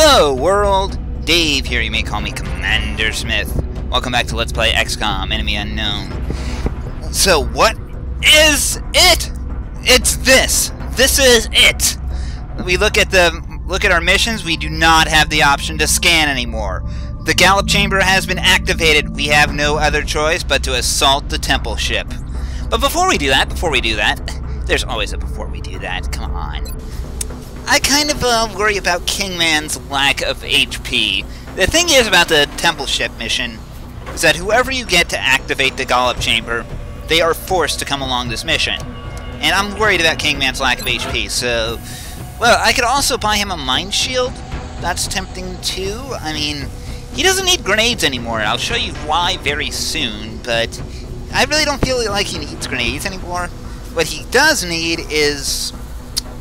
Hello world! Dave here, you may call me Commander Smith. Welcome back to Let's Play XCOM, Enemy Unknown. So what is it? It's this! This is it! We look at our missions, we do not have the option to scan anymore. The Gallop Chamber has been activated. We have no other choice but to assault the temple ship. But before we do that, there's always a before we do that, come on. I kind of worry about Kingman's lack of HP. The thing is about the temple ship mission is that whoever you get to activate the Gallop Chamber, they are forced to come along this mission. And I'm worried about Kingman's lack of HP, so... Well, I could also buy him a mine shield. That's tempting too. I mean, he doesn't need grenades anymore. I'll show you why very soon, but I really don't feel like he needs grenades anymore. What he does need is...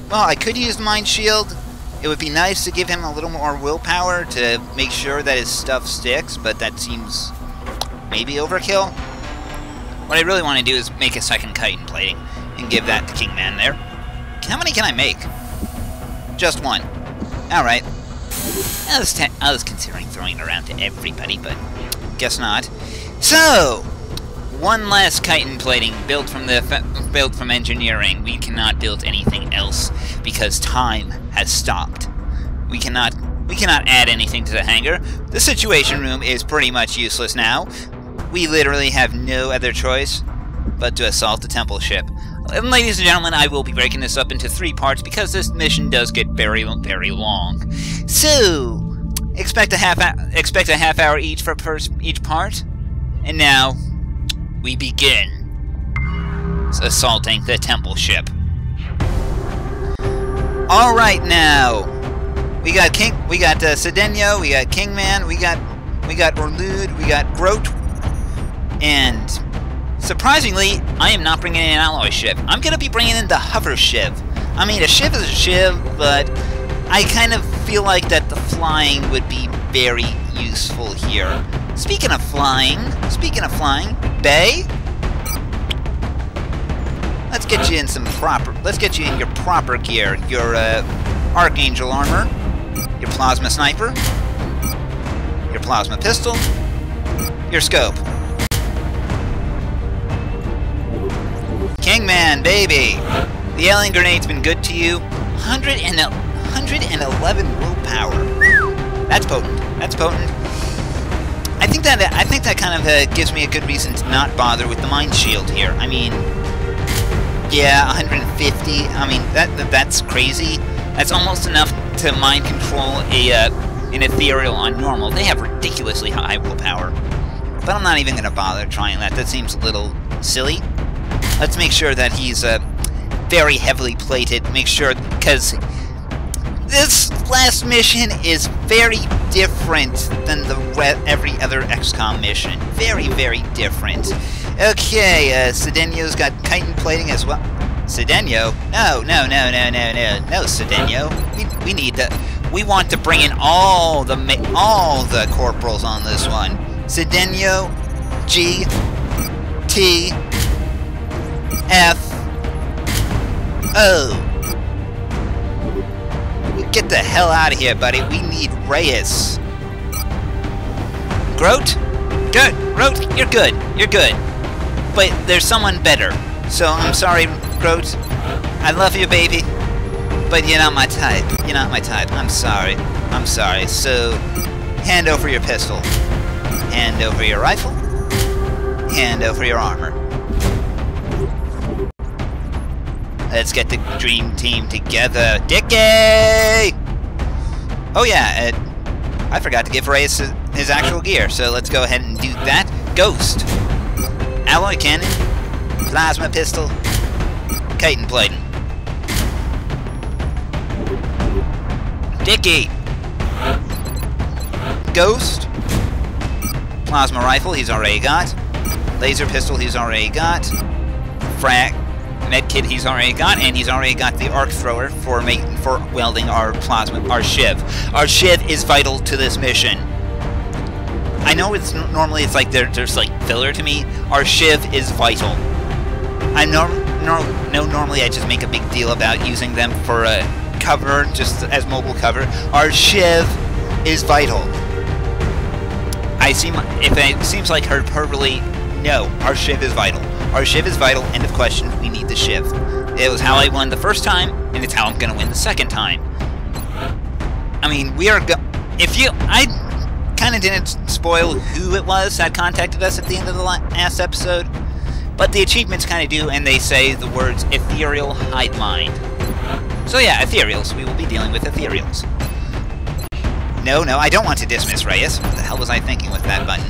Well, I could use the mine shield. It would be nice to give him a little more willpower to make sure that his stuff sticks, but that seems maybe overkill. What I really want to do is make a second chitin plating and give that to Kingman there. How many can I make? Just one. Alright. I was considering throwing it around to everybody, but guess not. So, one last chitin plating built from engineering. We cannot build anything else because time has stopped. We cannot add anything to the hangar. The situation room is pretty much useless now. We literally have no other choice but to assault the temple ship. And ladies and gentlemen, I will be breaking this up into 3 parts because this mission does get very, very long. So, expect a half hour each for each part. And now we begin assaulting the temple ship. All right, now we got Sedenyo, we got Kingman, we got Orlude, we got Grote, and surprisingly, I am not bringing in an alloy ship. I'm gonna be bringing in the hover shiv. I mean, a shiv is a shiv, but I kind of feel like that the flying would be very useful here. Speaking of flying, Bay, let's get you in your proper gear. Your Archangel armor, your plasma sniper, your plasma pistol, your scope. Kingman, baby! The alien grenade's been good to you. 111 willpower. That's potent. That's potent. I think that kind of gives me a good reason to not bother with the mine shield here. I mean, yeah, 150. I mean, that's crazy. That's almost enough to mind control an ethereal on normal. They have ridiculously high willpower, but I'm not even gonna bother trying that. That seems a little silly. Let's make sure that he's very heavily plated. Make sure, because this last mission is very different than every other XCOM mission. Very, very different. Okay, Sedenyo's got chitin plating as well. Sedenyo? No, Sedenyo. We want to bring in all the corporals on this one. Sedenyo, G, T, F, O. Get the hell out of here, buddy. We need Reyes. Grote? Good. Grote, you're good. You're good. But there's someone better. So I'm sorry, Grote. I love you, baby. But you're not my type. You're not my type. I'm sorry. I'm sorry. So, hand over your pistol. Hand over your rifle. Hand over your armor. Let's get the dream team together. Dickie! Oh yeah, I forgot to give Reyes his actual gear, so let's go ahead and do that. Ghost. Alloy cannon. Plasma pistol. Chitin plating. Dickie! Ghost. Plasma rifle, he's already got. Laser pistol, he's already got. Medkit he's already got, and he's already got the arc thrower for welding our shiv. Our shiv is vital to this mission. I know normally it's like there's like filler to me. Our shiv is vital. I normally I just make a big deal about using them for cover, just as mobile cover. Our shiv is vital. If it seems like hyperbole, no, our shiv is vital. Our shiv is vital, end of question, we need the shiv. It was how I won the first time, and it's how I'm gonna win the second time. I mean, I kinda didn't spoil who it was that contacted us at the end of the last episode, but the achievements kinda do, and they say the words ethereal hive mind. So yeah, ethereals, we will be dealing with ethereals. No, I don't want to dismiss Reyes. What the hell was I thinking with that button?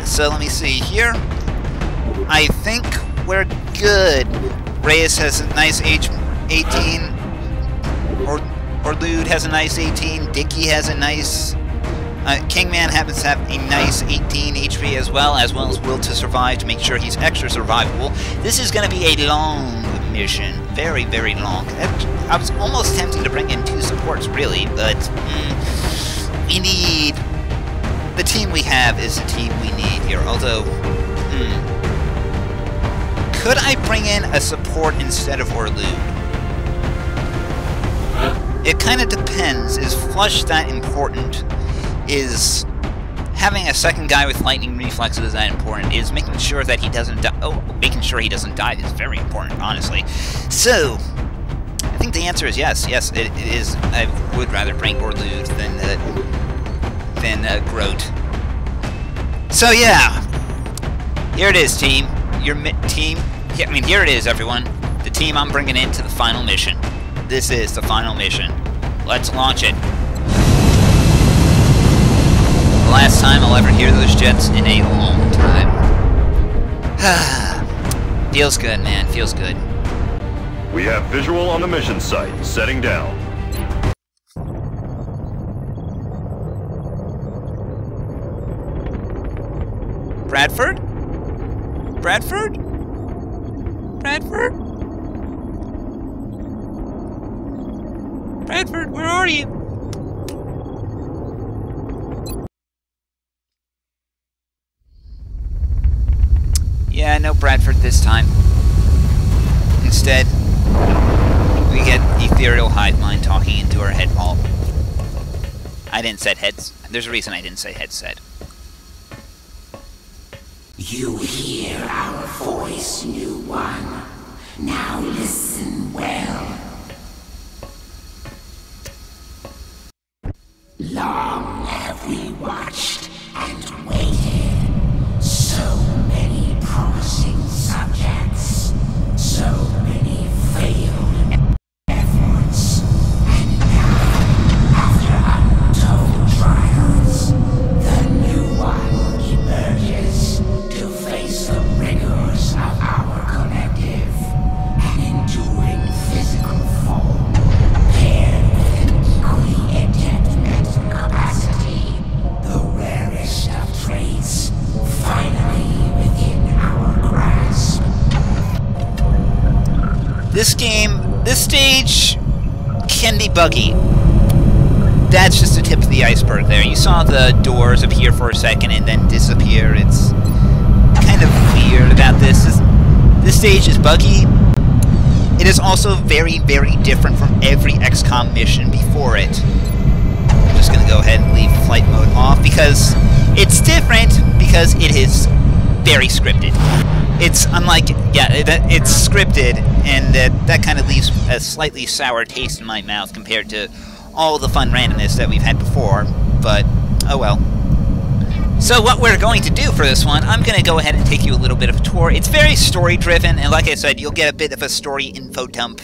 So let me see here. I think we're good. Reyes has a nice H18. Orlude has a nice 18. Dicky has a nice... Kingman happens to have a nice 18 HP as well as Will to Survive to make sure he's extra survivable. This is going to be a long mission. Very, very long. I was almost tempted to bring in 2 supports, really, but... we need... The team we have is the team we need here, although... Could I bring in a support instead of Orlude? It kind of depends. Is Flush that important? Is having a second guy with lightning reflexes that important? Is making sure that he doesn't die? Oh, making sure he doesn't die is very important, honestly. So... I think the answer is yes. Yes, it is. I would rather bring Orlude than Groat. So yeah, here it is, team. Your team. I mean, here it is, everyone. The team I'm bringing into the final mission. This is the final mission. Let's launch it. The last time I'll ever hear those jets in a long time. Feels good, man. Feels good. We have visual on the mission site. Setting down. Bradford? Bradford? Bradford? Bradford, where are you? Yeah, no Bradford this time. Instead, we get ethereal hive mind talking into our head ball. I didn't say heads. There's a reason I didn't say headset. You hear our voice, new one. Now listen well. Long have we watched and waited. So many promising subjects. So many failed efforts. And now, after untold trials, the new one emerges to face the rigors of our collective. An enduring physical form, paired with an equally adept mental capacity. The rarest of traits, finally within our grasp. This stage can be buggy. That's just the tip of the iceberg there. You saw the doors appear for a second and then disappear. It's kind of weird about this. This stage is buggy. It is also very, very different from every XCOM mission before it. I'm just going to go ahead and leave flight mode off because it's different because it is very scripted. It's unlike, yeah, it's scripted, and that kind of leaves a slightly sour taste in my mouth compared to all the fun randomness that we've had before, but oh well. So what we're going to do for this one, I'm going to go ahead and take you a little bit of a tour. It's very story-driven, and like I said, you'll get a bit of a story info dump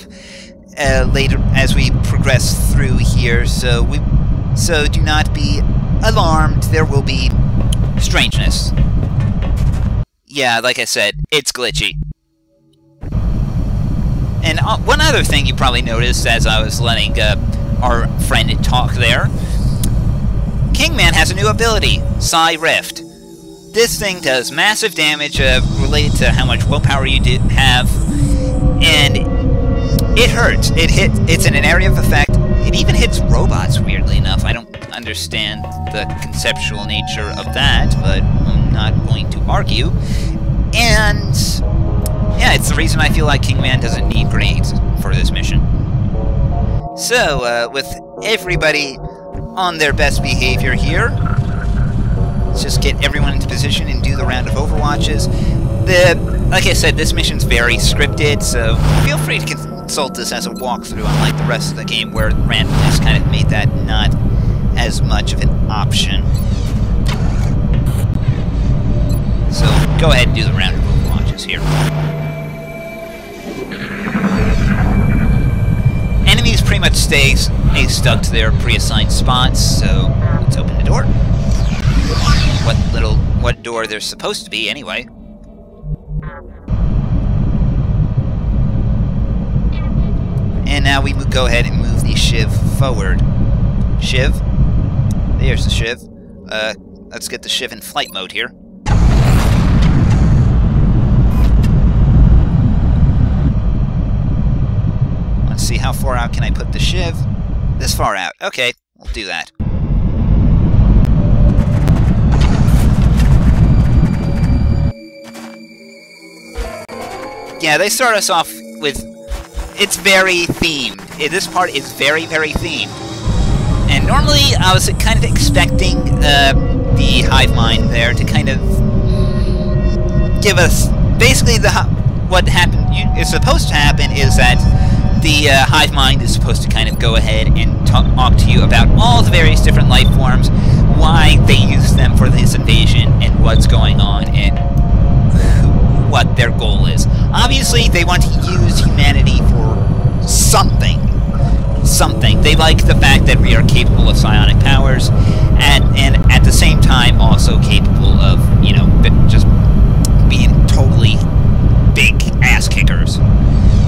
later as we progress through here, so do not be alarmed. There will be strangeness. Yeah, like I said, it's glitchy. And one other thing you probably noticed as I was letting our friend talk there, Kingman has a new ability, Psi Rift. This thing does massive damage related to how much willpower you have, and it hurts. It's in an area of effect. It even hits robots, weirdly enough. I don't understand the conceptual nature of that, but I'm not going to argue. And yeah, it's the reason I feel like Kingman doesn't need grenades for this mission. So, with everybody on their best behavior here. Let's just get everyone into position and do the round of overwatches. Like I said, this mission's very scripted, so feel free to consult this as a walkthrough, unlike the rest of the game where randomness kind of made that not as much of an option. So go ahead and do the round of overwatches here. Enemies pretty much stay stuck to their pre-assigned spots, so let's open the door. What door there's supposed to be, anyway. And now we go ahead and move the Shiv forward. Shiv? There's the Shiv. Let's get the Shiv in flight mode here. Let's see, how far out can I put the Shiv? This far out. Okay, we'll do that. Yeah, they start us off with... It's very themed. This part is very, very themed. And normally I was kind of expecting the hive mind there to kind of give us... Basically, what is supposed to happen is that the hive mind is supposed to kind of go ahead and talk to you about all the various different life forms, why they use them for this invasion, and what's going on, and what their goal is. Obviously, they want to use humanity for something. They like the fact that we are capable of psionic powers, and at the same time also capable of, you know, just being totally big ass kickers.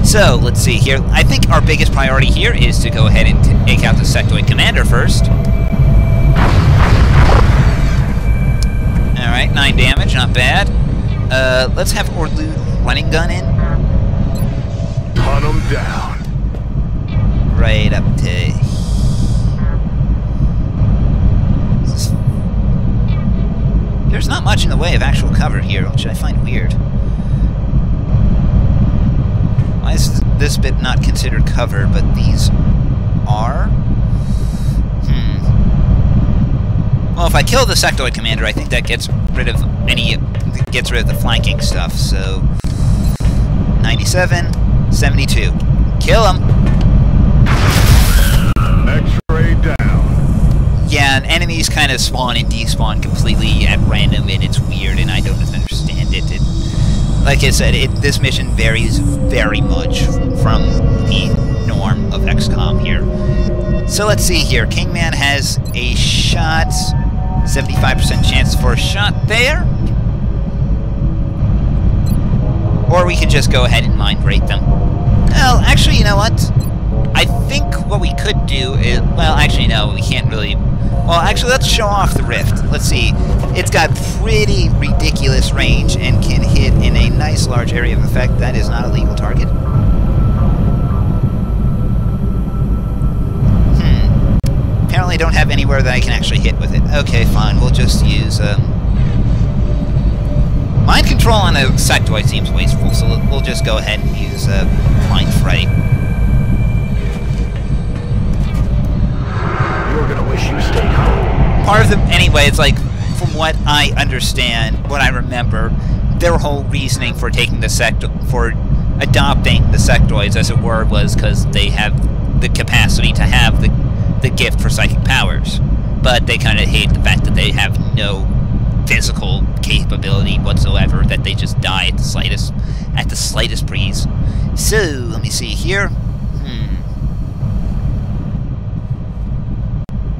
So, let's see here. I think our biggest priority here is to go ahead and take out the sectoid commander first. Alright, 9 damage, not bad. Let's have Orlu running gun in. Hunt him down. Right up to... There's not much in the way of actual cover here, which I find weird. Why is this bit not considered cover, but these are? Well, if I kill the sectoid commander, I think that gets rid of the flanking stuff, so... 97, 72. Kill him! X-ray down. Yeah, and enemies kind of spawn and despawn completely at random, and it's weird, and I don't understand it. Like I said, this mission varies very much from the norm of XCOM here. So let's see here. Kingman has a shot, 75% chance for a shot there. Or we could just go ahead and mind rate them. Well, actually, you know what? I think what we could do is... Well, actually, no, we can't really... Well, actually, let's show off the Rift. Let's see. It's got pretty ridiculous range and can hit in a nice large area of effect. That is not a legal target. Apparently don't have anywhere that I can actually hit with it. Okay, fine. We'll just use... Mind control on a sectoid seems wasteful, so we'll just go ahead and use Mind Fray. You're gonna wish you stayed home. Part of the... Anyway, it's like, from what I understand, what I remember, their whole reasoning for taking the for adopting the sectoids, as it were, was because they have the capacity to have the gift for psychic powers. But they kind of hate the fact that they have no physical capability whatsoever, that they just die at the slightest breeze. So, let me see here.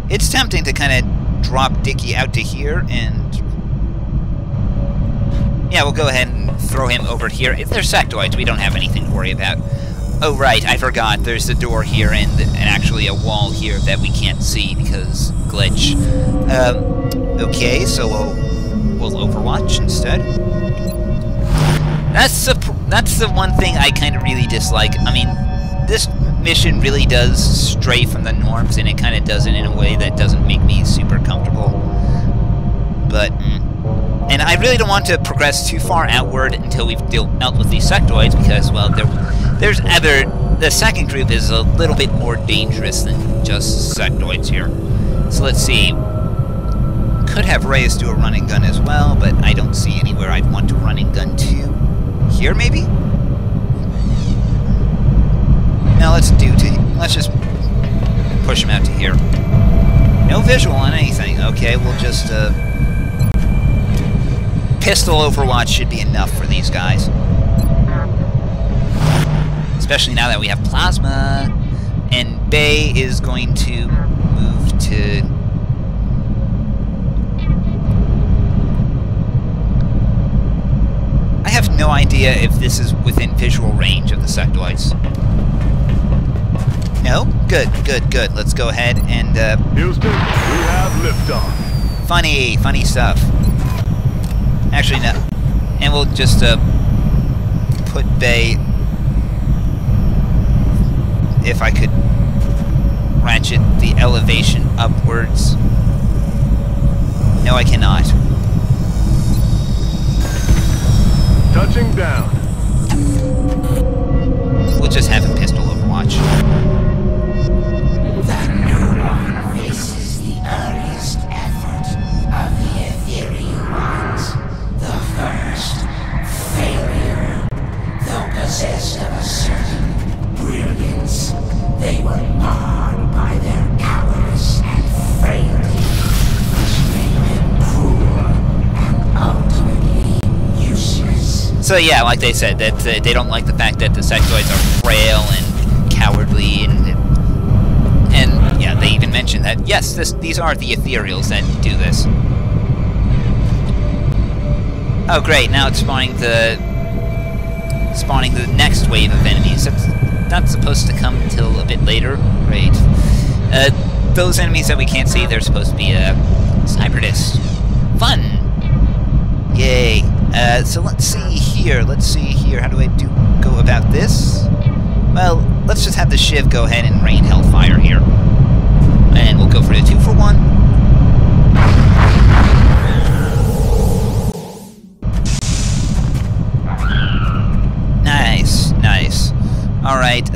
It's tempting to kind of drop Dickie out to here, and... Yeah, we'll go ahead and throw him over here. If they're sectoids, we don't have anything to worry about. Oh, right, I forgot. There's the door here and actually a wall here that we can't see because glitch. Okay, so we'll Overwatch instead. That's the one thing I kind of really dislike. I mean, this mission really does stray from the norms, and it kind of does it in a way that doesn't make me super comfortable. But, and I really don't want to progress too far outward until we've dealt with these sectoids, because, well, the second group is a little bit more dangerous than just sectoids here. So let's see. Could have Reyes do a run and gun as well, but I don't see anywhere I'd want to run and gun to. Here, maybe? No, let's just push him out to here. No visual on anything. Okay, we'll just, pistol overwatch should be enough for these guys. Especially now that we have plasma. And Bay is going to move to... I have no idea if this is within visual range of the sectoids. No? Good, good, good. Let's go ahead and, Houston, we have liftoff. Funny stuff. Actually, no. And we'll just, put Bay... If I could ratchet the elevation upwards. No, I cannot. Touching down. We'll just have a pistol overwatch. The new one faces the earliest effort of the ethereal ones. The first failure. Though possessed of a certain brilliance, they were marred by their cowardice and frailty, which made them cruel and ultimately useless. So yeah, like they said, that they don't like the fact that the sectoids are frail and cowardly, and yeah, they even mentioned that yes, these are the ethereals that do this. Oh great, now it's spawning the next wave of enemies. That's not supposed to come until a bit later. Great. Those enemies that we can't see, they're supposed to be Cyberdiscs. Fun! Yay. So let's see here. How do I go about this? Well, let's just have the Shiv go ahead and rain hellfire here. And we'll go for the 2-for-1. Nice, nice. Alright,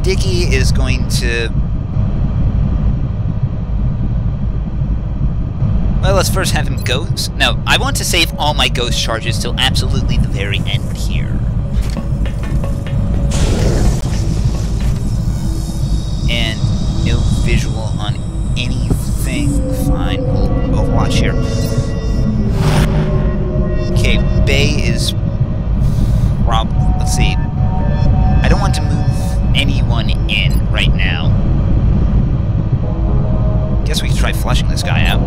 Dicky is going to... Well, let's first have him ghost. No, I want to save all my ghost charges till absolutely the very end here. And no visual on anything. Fine, we'll overwatch here. Okay, Bay is... let's see. I don't want to move anyone in right now. Guess we can try flushing this guy out.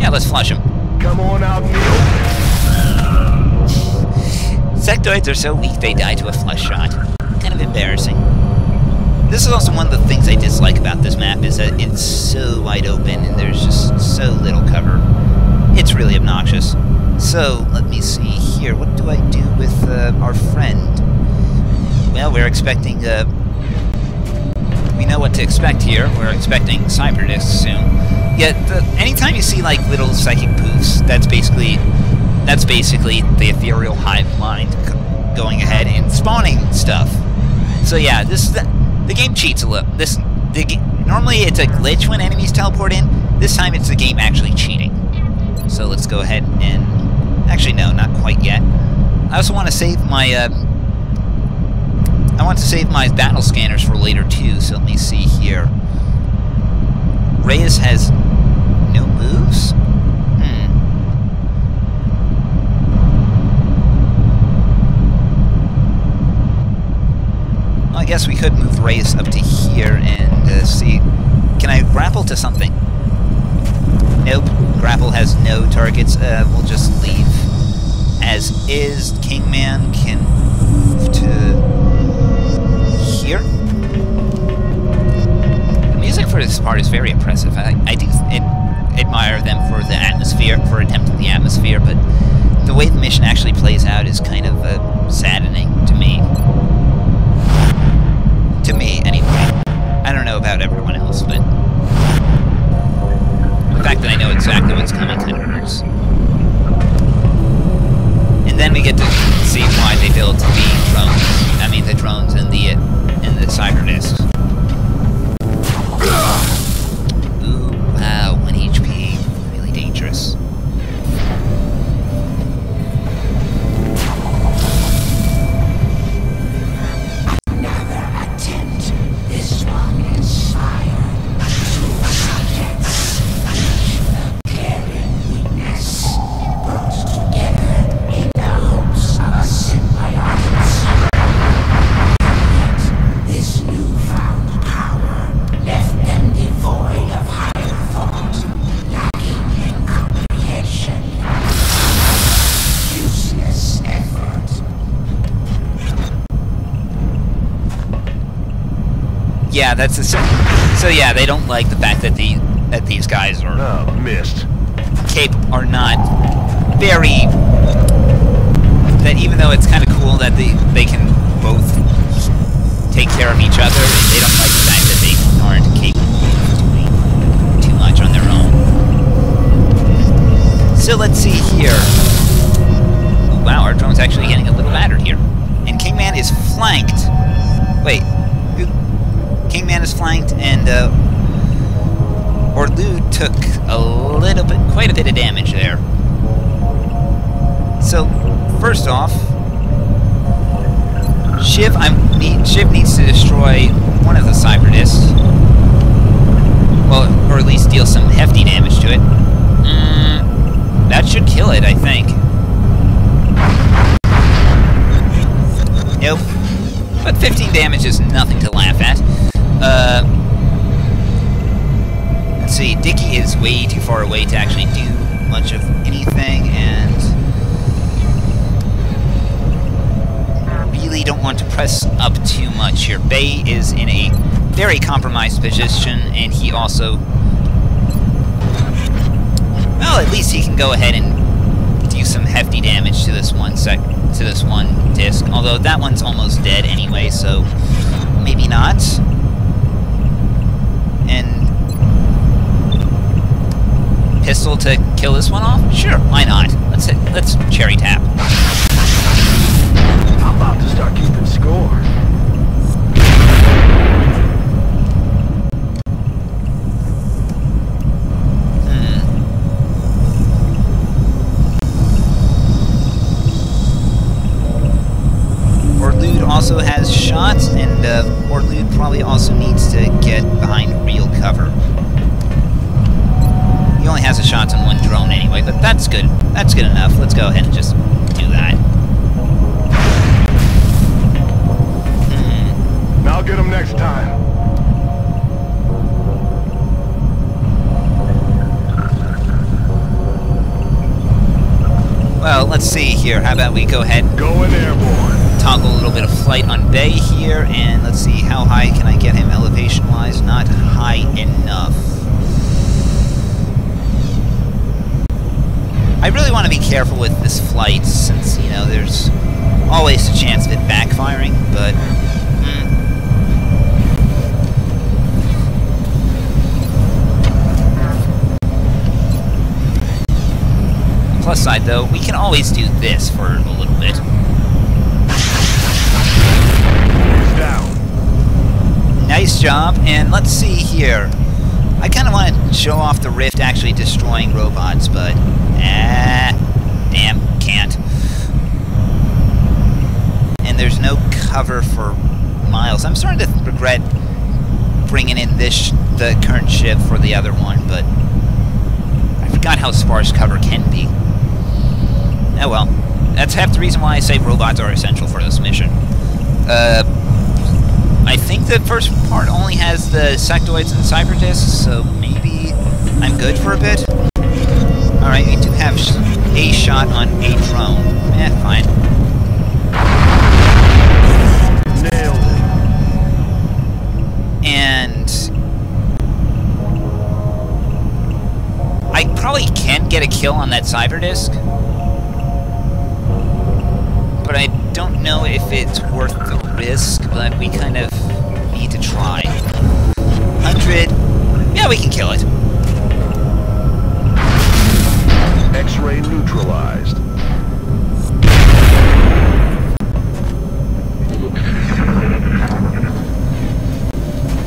Yeah, let's flush him. Come on out, Neil. Sectoids are so weak they die to a flush shot. Kind of embarrassing. This is also one of the things I dislike about this map, is that it's so wide open and there's just so little cover. It's really obnoxious. So, let me see here. What do I do with our friend? Well, we're expecting... we know what to expect here. We're expecting Cyberdiscs soon. Yet, anytime you see, like, little psychic poofs, that's basically the ethereal hive mind going ahead and spawning stuff. So yeah, the game cheats a little. Normally it's a glitch when enemies teleport in. This time it's the game actually cheating. So let's go ahead and... Actually, no, not quite yet. I also want to save my, I want to save my battle scanners for later too, so let me see here. Reyes has no moves? Well, I guess we could move Reyes up to here and see... Can I grapple to something? Nope. Grapple has no targets. We'll just leave as is. Kingman can move to here. The music for this part is very impressive. I do admire them for the atmosphere, for attempting the atmosphere, but the way the mission actually plays out is kind of saddening to me. To me, anyway. I don't know about everyone else, but the fact that I know exactly what's coming kind of hurts. And then we get to see why they built the drones. I mean, the drones and the Cyberdiscs. Ooh, wow, when he yeah, that's so yeah, they don't like the fact that these guys are missed. are not very. That even though it's kind of cool that they can both take care of each other, they don't like the fact that they aren't capable of doing too much on their own. So let's see here. Ooh, wow, our drone's actually getting a little battered here. And Kingman is flanked. Wait. Kingman is flanked, and Orlud took quite a bit of damage there. So, first off, Shiv needs to destroy one of the cyber discs. Well, or at least deal some hefty damage to it. That should kill it, I think. Nope. But 15 damage is nothing to laugh at. Let's see, Dickie is way too far away to actually do much of anything, and really don't want to press up too much here. Bay is in a very compromised position, and he also... Well, at least he can go ahead and do some hefty damage to this one disc. Although that one's almost dead anyway, so maybe not. And pistol to kill this one off? Sure, why not? Let's cherry tap. I'm about to start keeping score. Also has shots, and Orlud probably also needs to get behind real cover. He only has the shots on one drone anyway, but that's good. That's good enough. Let's go ahead and just do that. I'll get him next time. Well, let's see here. How about we go ahead and Going airborne. Toggle a little bit of flight on Bay here, and let's see how high can I get him elevation-wise. Not high enough. I really want to be careful with this flight, since, you know, there's always a chance of it backfiring, but... Plus side, though, we can always do this for a little bit. Nice job, and let's see here. I kind of want to show off the Rift actually destroying robots, but... damn, can't. And there's no cover for miles. I'm starting to regret bringing in the current ship for the other one, but... I forgot how sparse cover can be. Oh well. That's half the reason why I say robots are essential for this mission. I think the first part only has the sectoids and cyber discs, so maybe I'm good for a bit. Alright, we do have a shot on a drone. Fine. Nailed it. And... I probably can get a kill on that cyber disc, but I don't know if it's worth the risk, but we kind of need to try. 100... Yeah, we can kill it. X-ray neutralized.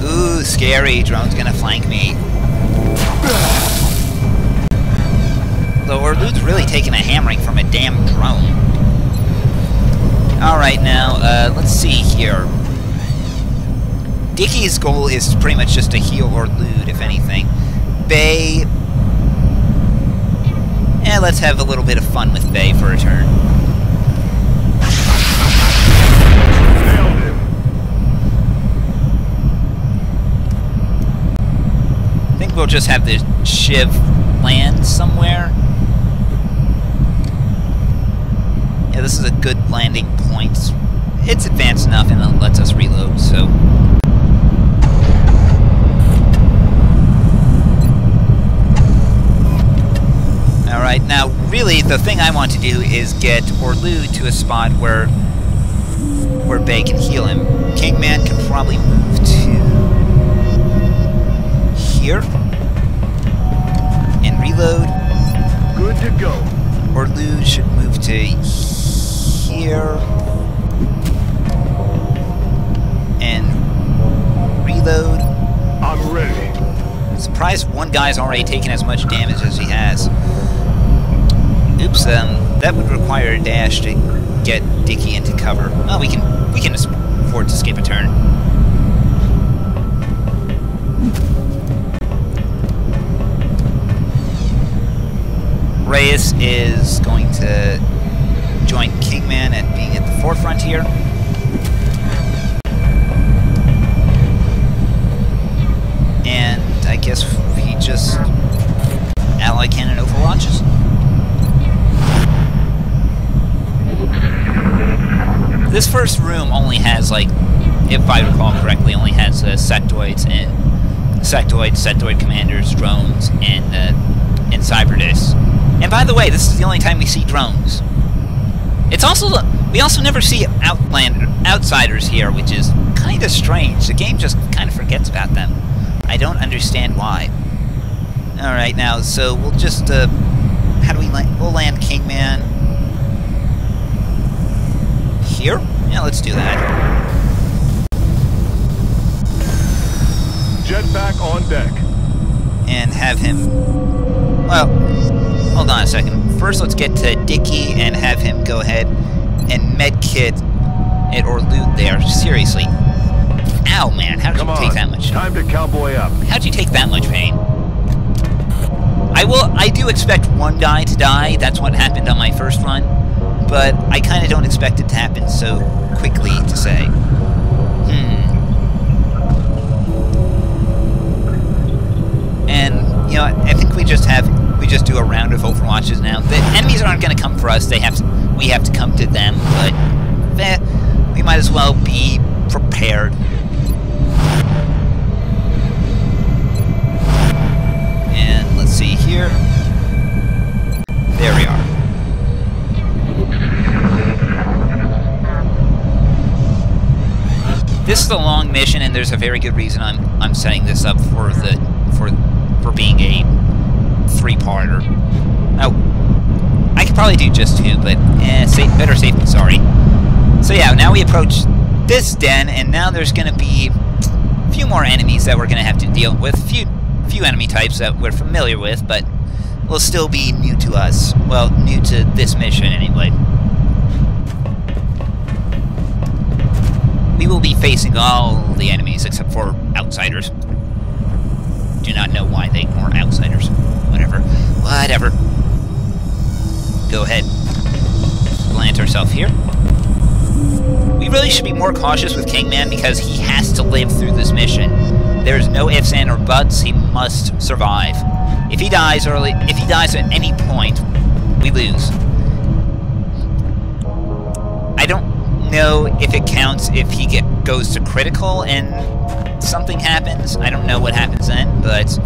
Ooh, scary. Drone's gonna flank me. Though Orlud's really taking a hammering from a damn drone. Alright, now, let's see here. Dickie's goal is pretty much just to heal Orlud, if anything. Bay... let's have a little bit of fun with Bay for a turn. Nailed it. I think we'll just have the Shiv land somewhere. Yeah, this is a good landing point. It's advanced enough and it lets us reload, so... Alright, now really the thing I want to do is get Orlu to a spot where Bay can heal him. Kingman can probably move to here and reload. Good to go. Orlu should move to here and reload. I'm ready. Surprised one guy's already taken as much damage as he has. Oops, that would require a dash to get Dickie into cover. Well, we can afford to skip a turn. Reyes is going to join Kingman at being at the forefront here. And I guess he just ally cannon overwatches. This first room only has, like, if I recall correctly, only has sectoids and sectoid commanders, drones, and cyberdiscs. And by the way, this is the only time we see drones. It's also we also never see outsiders here, which is kind of strange. The game just kind of forgets about them. I don't understand why. All right, now so we'll just how do we land? We'll land Kingman here. Yeah, let's do that. Jetpack on deck. And have him. Well, hold on a second. First, let's get to Dickie and have him go ahead and medkit it or loot there. Seriously. Ow, man. How did you take that much? Time to cowboy up. How'd you take that much pain? I do expect one guy to die. That's what happened on my first run. But I kind of don't expect it to happen so quickly to say. And, you know, I think we just do a round of Overwatches now. The enemies aren't going to come for us. We have to come to them, but we might as well be prepared. And let's see here. There we are. This is a long mission, and there's a very good reason I'm setting this up for being a three-parter. Now, I could probably do just two, but better safe than sorry. So yeah, now we approach this den, and now there's going to be a few more enemies that we're going to have to deal with. Few enemy types that we're familiar with, but will still be new to us. Well, new to this mission anyway. We will be facing all the enemies except for outsiders. Do not know why they are outsiders. Whatever. Go ahead. Plant ourselves here. We really should be more cautious with Kingman because he has to live through this mission. There's no ifs, ands, or buts. He must survive. If he dies at any point, we lose. I don't know if it counts if he goes to critical and something happens. I don't know what happens then, but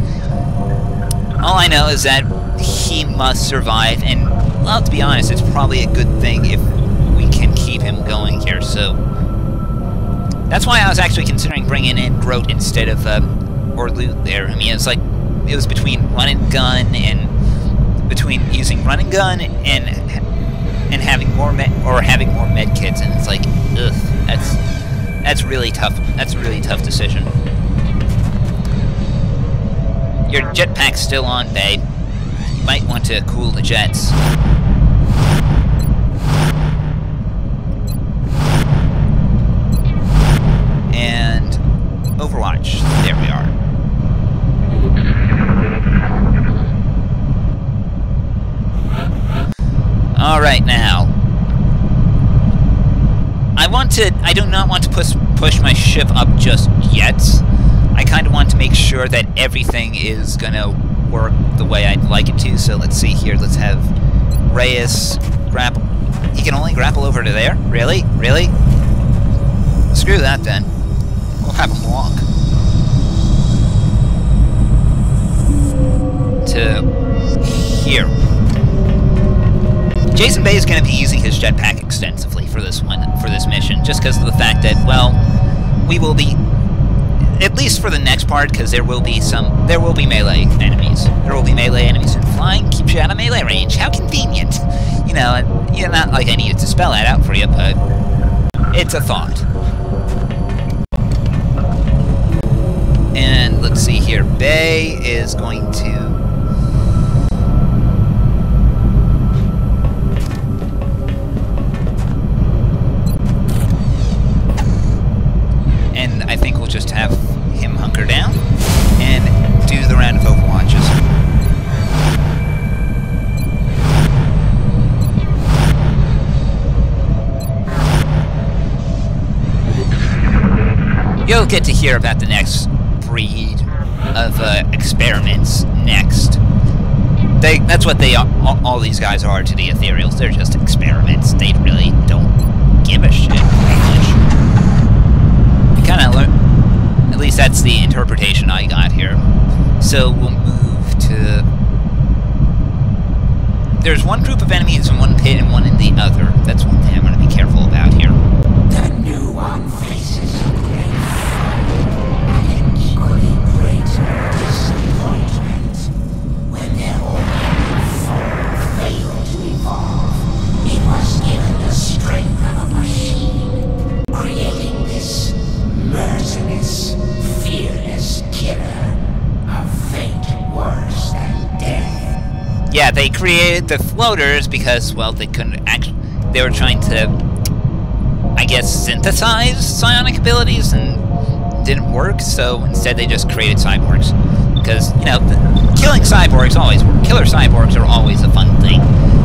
all I know is that he must survive, and, well, to be honest, it's probably a good thing if we can keep him going here, so that's why I was actually considering bringing in Groat instead of Orlu there. I mean, it was between run and gun, and between using run and gun and having more med kits, and it's like, ugh, that's really tough. That's a really tough decision. Your jetpack's still on, babe. You might want to cool the jets. And Overwatch. There we are. Alright, now. I do not want to push my ship up just yet. I kind of want to make sure that everything is gonna work the way I'd like it to, so let's see here. Let's have Reyes grapple. He can only grapple over to there? Really? Really? Screw that then. We'll have him walk. To here. Jason Bay is going to be using his jetpack extensively for this mission, just because of the fact that, well, we will be, at least for the next part, because there will be melee enemies. There will be melee enemies, and flying keeps you out of melee range. How convenient! You know, not like I needed to spell that out for you, but it's a thought. And let's see here, Bay is going to... I think we'll just have him hunker down and do the round of overwatches. You'll get to hear about the next breed of experiments next. That's what all these guys are to the Ethereals. They're just experiments. They really don't give a shit much. Kind of learn, at least that's the interpretation I got here. So we'll move to... There's one group of enemies in one pit and one in the other. That's one thing I'm going to be careful about here. The new one faces a great fight and an equally great disappointment. When their old foe failed to evolve, it was given the strength of a machine, creating this merciless, fearless killer, a fate worse than death. Yeah, they created the floaters because, well, they couldn't actually... They were trying to, I guess, synthesize psionic abilities and didn't work, so instead they just created cyborgs. Because, you know, killing cyborgs always work. Killer cyborgs are always a fun thing.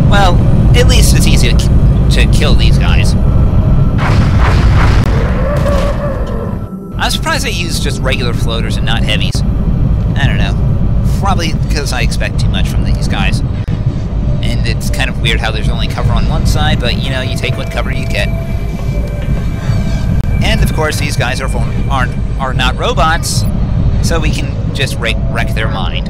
Well, at least it's easy to kill these guys. I'm surprised they use just regular floaters and not heavies. I don't know. Probably because I expect too much from these guys. And it's kind of weird how there's only cover on one side, but, you know, you take what cover you get. And, of course, these guys are not robots, so we can just wreck their mind.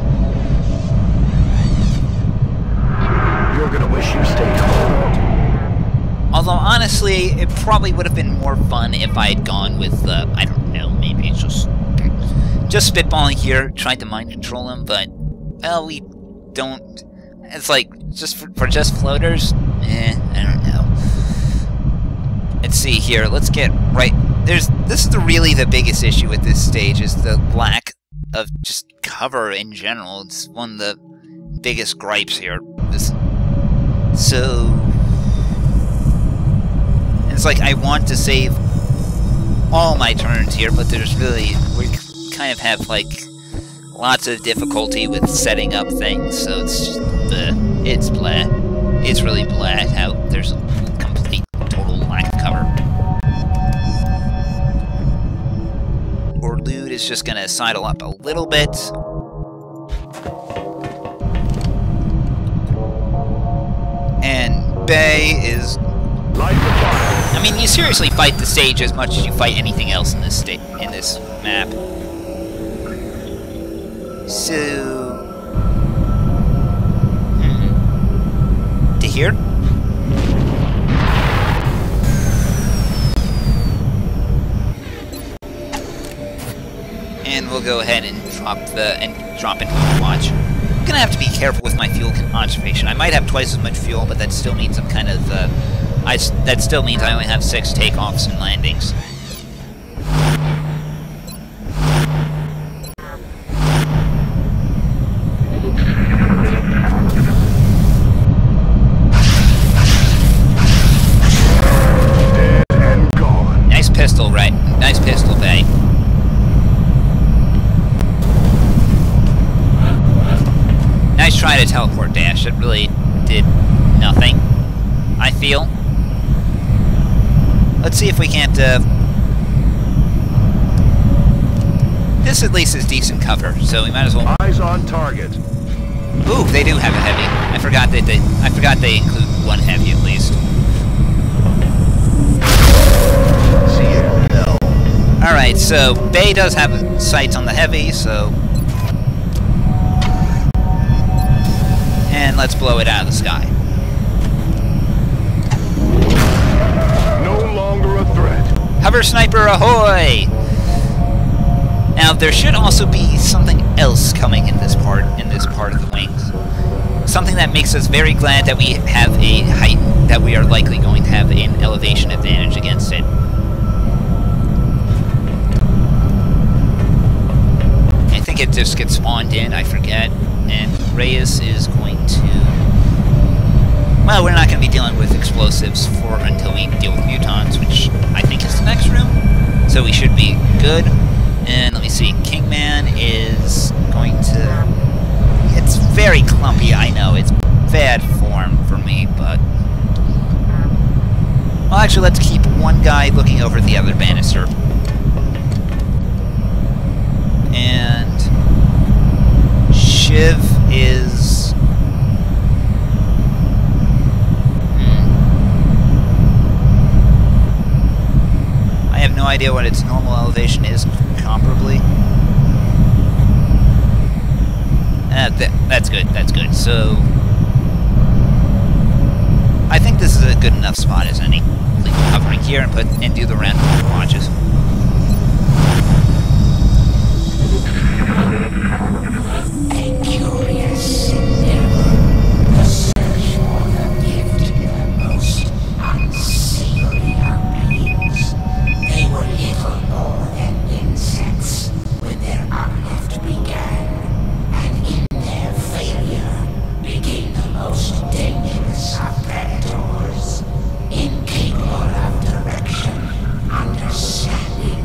You're gonna wish you stayed home. Although, honestly, it probably would have been more fun if I had gone with, I don't know, maybe just spitballing here, tried to mind control him, but, well, we don't... It's like, just for just floaters? I don't know. Let's see here, let's get right... This is really the biggest issue with this stage, is the lack of just cover in general. It's one of the biggest gripes here. So... It's like I want to save all my turns here, but there's really... We kind of have, like, lots of difficulty with setting up things, so it's just... it's blah. It's really blah how there's a complete, total lack of cover. Orlude is just gonna sidle up a little bit. And Bay is... I mean, you seriously fight the stage as much as you fight anything else in this map. So... To here? And we'll go ahead and drop into Overwatch. I'm gonna have to be careful with my fuel conservation. I might have twice as much fuel, but that still means I'm kind of, that still means I only have 6 takeoffs and landings. Nice pistol, right? Nice pistol, Bay. Nice try to teleport dash. It really did nothing, I feel. Let's see if we can't, This at least is decent cover, so we might as well... Eyes on target. Ooh, they do have a heavy. I forgot they include one heavy at least. See you in hell. Alright, so Bay does have sights on the heavy, so... And let's blow it out of the sky. Hover sniper ahoy! Now there should also be something else coming in this part of the wings. Something that makes us very glad that we have a height, that we are likely going to have an elevation advantage against it. I think it just gets spawned in, I forget, and Reyes is going to... Well, we're not going to be dealing with explosives until we deal with mutons, which I think is the next room, so we should be good. And let me see, Kingman is going to... It's very clumpy, I know. It's bad form for me, but... Well, actually, let's keep one guy looking over the other banister. And... Shiv is... I have no idea what its normal elevation is, comparably. That's good, that's good. So... I think this is a good enough spot as any. Leave it hovering here and do the random launches. A curious endeavor, the search for the gift in the most unsavory of beings. They were little more than insects when their uplift began, and in their failure became the most dangerous of predators, incapable of direction, understanding.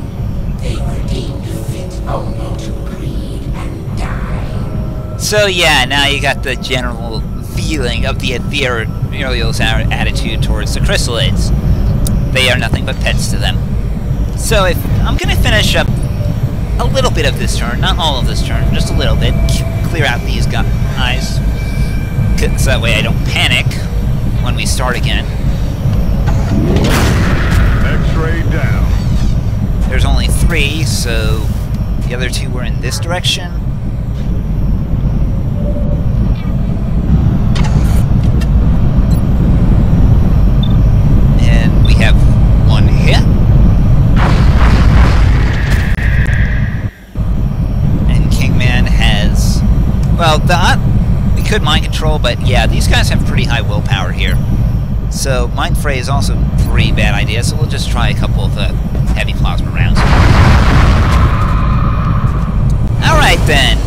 They were deemed fit only to breed and die. So yeah, now you got the general feeling of the ethereal's attitude towards the chrysalids. They are nothing but pets to them. So if I'm going to finish up a little bit of this turn, not all of this turn, just a little bit, clear out these guys, so that way I don't panic when we start again. X-ray down. There's only 3, so the other 2 were in this direction. And we have 1 here. And Kingman has... Well, we could mind control, but yeah, these guys have pretty high willpower here. So Mind Fray is also a pretty bad idea, so we'll just try a couple of heavy plasma rounds. Alright then!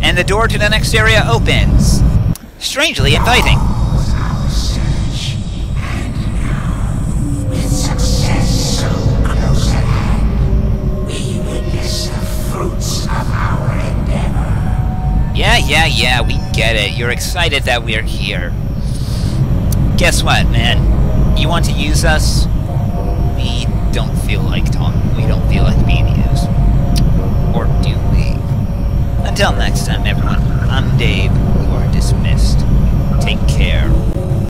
And the door to the next area opens. Strangely inviting. Our search, and now, with success so close at hand, we witness the fruits of our endeavor. Yeah, we get it. You're excited that we're here. Guess what, man? You want to use us? We don't feel like talking. We don't feel like being used. Or do we? Until next time, everyone. I'm Dave. You are dismissed. Take care.